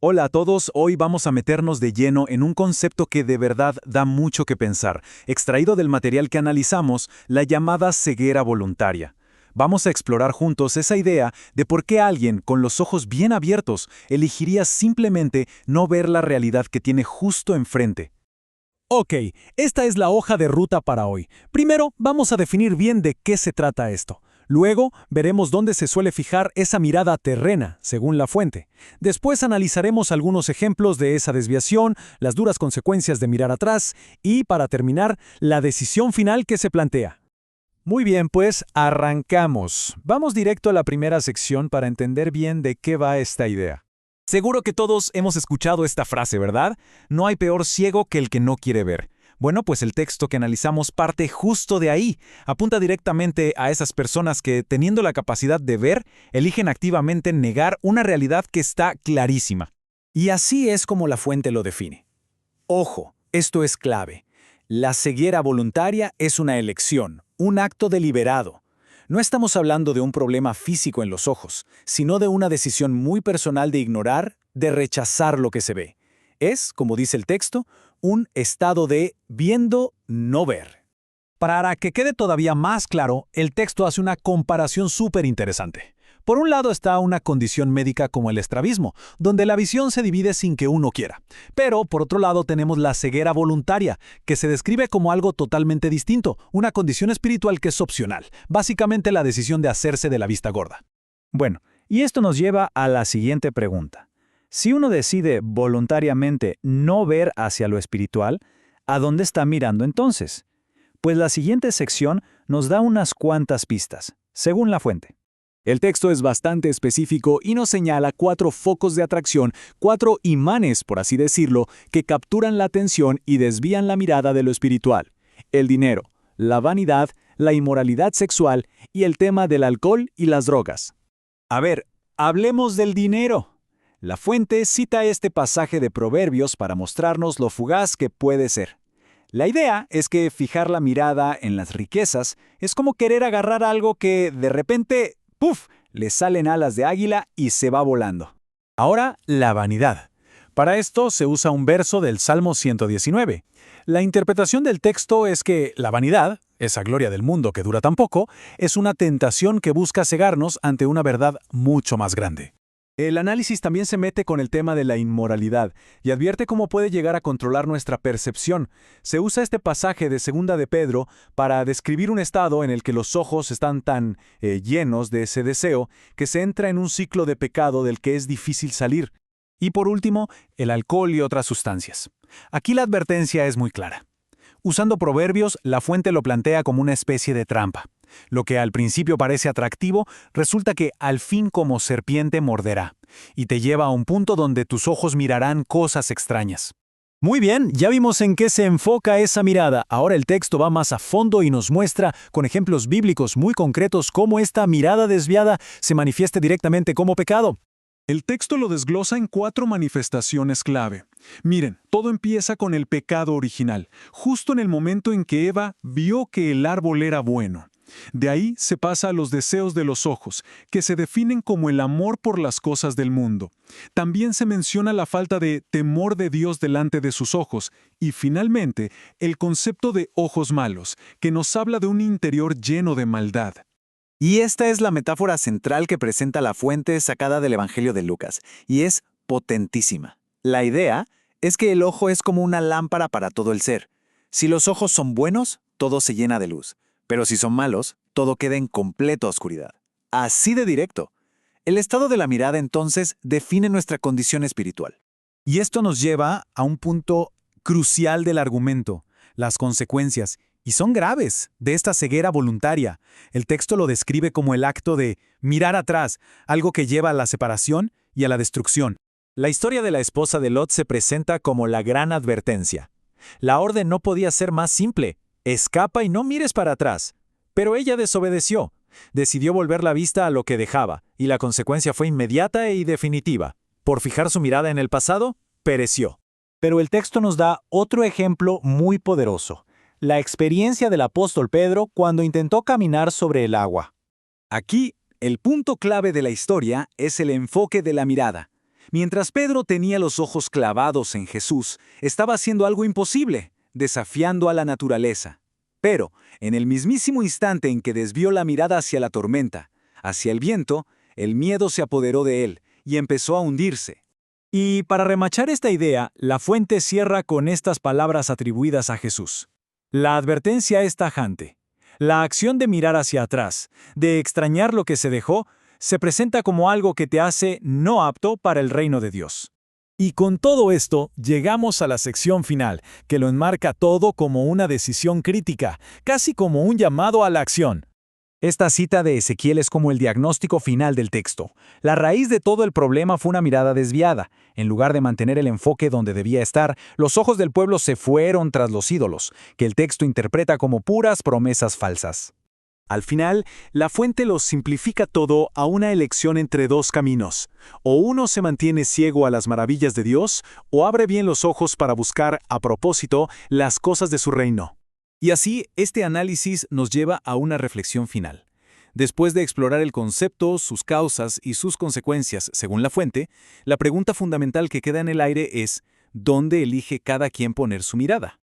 Hola a todos, hoy vamos a meternos de lleno en un concepto que de verdad da mucho que pensar, extraído del material que analizamos, la llamada ceguera voluntaria. Vamos a explorar juntos esa idea de por qué alguien con los ojos bien abiertos elegiría simplemente no ver la realidad que tiene justo enfrente. Ok, esta es la hoja de ruta para hoy. Primero, vamos a definir bien de qué se trata esto. Luego, veremos dónde se suele fijar esa mirada terrena, según la fuente. Después analizaremos algunos ejemplos de esa desviación, las duras consecuencias de mirar atrás y, para terminar, la decisión final que se plantea. Muy bien, pues arrancamos. Vamos directo a la primera sección para entender bien de qué va esta idea. Seguro que todos hemos escuchado esta frase, ¿verdad? No hay peor ciego que el que no quiere ver. Bueno, pues el texto que analizamos parte justo de ahí. Apunta directamente a esas personas que, teniendo la capacidad de ver, eligen activamente negar una realidad que está clarísima. Y así es como la fuente lo define. Ojo, esto es clave. La ceguera voluntaria es una elección, un acto deliberado. No estamos hablando de un problema físico en los ojos, sino de una decisión muy personal de ignorar, de rechazar lo que se ve. Es, como dice el texto, un estado de viendo, no ver. Para que quede todavía más claro, el texto hace una comparación súper interesante. Por un lado está una condición médica como el estrabismo, donde la visión se divide sin que uno quiera. Pero, por otro lado, tenemos la ceguera voluntaria, que se describe como algo totalmente distinto, una condición espiritual que es opcional, básicamente la decisión de hacerse de la vista gorda. Bueno, y esto nos lleva a la siguiente pregunta. Si uno decide voluntariamente no ver hacia lo espiritual, ¿a dónde está mirando entonces? Pues la siguiente sección nos da unas cuantas pistas, según la fuente. El texto es bastante específico y nos señala 4 focos de atracción, 4 imanes, por así decirlo, que capturan la atención y desvían la mirada de lo espiritual. El dinero, la vanidad, la inmoralidad sexual y el tema del alcohol y las drogas. A ver, hablemos del dinero. La fuente cita este pasaje de Proverbios para mostrarnos lo fugaz que puede ser. La idea es que fijar la mirada en las riquezas es como querer agarrar algo que, de repente, ¡puf!, le salen alas de águila y se va volando. Ahora, la vanidad. Para esto se usa un verso del Salmo 119. La interpretación del texto es que la vanidad, esa gloria del mundo que dura tan poco, es una tentación que busca cegarnos ante una verdad mucho más grande. El análisis también se mete con el tema de la inmoralidad y advierte cómo puede llegar a controlar nuestra percepción. Se usa este pasaje de 2 de Pedro para describir un estado en el que los ojos están tan llenos de ese deseo que se entra en un ciclo de pecado del que es difícil salir. Y por último, el alcohol y otras sustancias. Aquí la advertencia es muy clara. Usando proverbios, la fuente lo plantea como una especie de trampa. Lo que al principio parece atractivo, resulta que al fin como serpiente morderá, y te lleva a un punto donde tus ojos mirarán cosas extrañas. Muy bien, ya vimos en qué se enfoca esa mirada. Ahora el texto va más a fondo y nos muestra, con ejemplos bíblicos muy concretos, cómo esta mirada desviada se manifiesta directamente como pecado. El texto lo desglosa en 4 manifestaciones clave. Miren, todo empieza con el pecado original, justo en el momento en que Eva vio que el árbol era bueno. De ahí se pasa a los deseos de los ojos, que se definen como el amor por las cosas del mundo. También se menciona la falta de temor de Dios delante de sus ojos y, finalmente, el concepto de ojos malos, que nos habla de un interior lleno de maldad. Y esta es la metáfora central que presenta la fuente sacada del Evangelio de Lucas, y es potentísima. La idea es que el ojo es como una lámpara para todo el ser. Si los ojos son buenos, todo se llena de luz. Pero si son malos, todo queda en completa oscuridad. Así de directo. El estado de la mirada, entonces, define nuestra condición espiritual. Y esto nos lleva a un punto crucial del argumento, las consecuencias, y son graves, de esta ceguera voluntaria. El texto lo describe como el acto de mirar atrás, algo que lleva a la separación y a la destrucción. La historia de la esposa de Lot se presenta como la gran advertencia. La orden no podía ser más simple. Escapa y no mires para atrás. Pero ella desobedeció. Decidió volver la vista a lo que dejaba, y la consecuencia fue inmediata y definitiva. Por fijar su mirada en el pasado, pereció. Pero el texto nos da otro ejemplo muy poderoso. La experiencia del apóstol Pedro cuando intentó caminar sobre el agua. Aquí, el punto clave de la historia es el enfoque de la mirada. Mientras Pedro tenía los ojos clavados en Jesús, estaba haciendo algo imposible, desafiando a la naturaleza. Pero, en el mismísimo instante en que desvió la mirada hacia la tormenta, hacia el viento, el miedo se apoderó de él y empezó a hundirse. Y para remachar esta idea, la fuente cierra con estas palabras atribuidas a Jesús. La advertencia es tajante. La acción de mirar hacia atrás, de extrañar lo que se dejó, se presenta como algo que te hace no apto para el reino de Dios. Y con todo esto, llegamos a la sección final, que lo enmarca todo como una decisión crítica, casi como un llamado a la acción. Esta cita de Ezequiel es como el diagnóstico final del texto. La raíz de todo el problema fue una mirada desviada. En lugar de mantener el enfoque donde debía estar, los ojos del pueblo se fueron tras los ídolos, que el texto interpreta como puras promesas falsas. Al final, la fuente lo simplifica todo a una elección entre dos caminos. O uno se mantiene ciego a las maravillas de Dios, o abre bien los ojos para buscar, a propósito, las cosas de su reino. Y así, este análisis nos lleva a una reflexión final. Después de explorar el concepto, sus causas y sus consecuencias según la fuente, la pregunta fundamental que queda en el aire es: ¿dónde elige cada quien poner su mirada?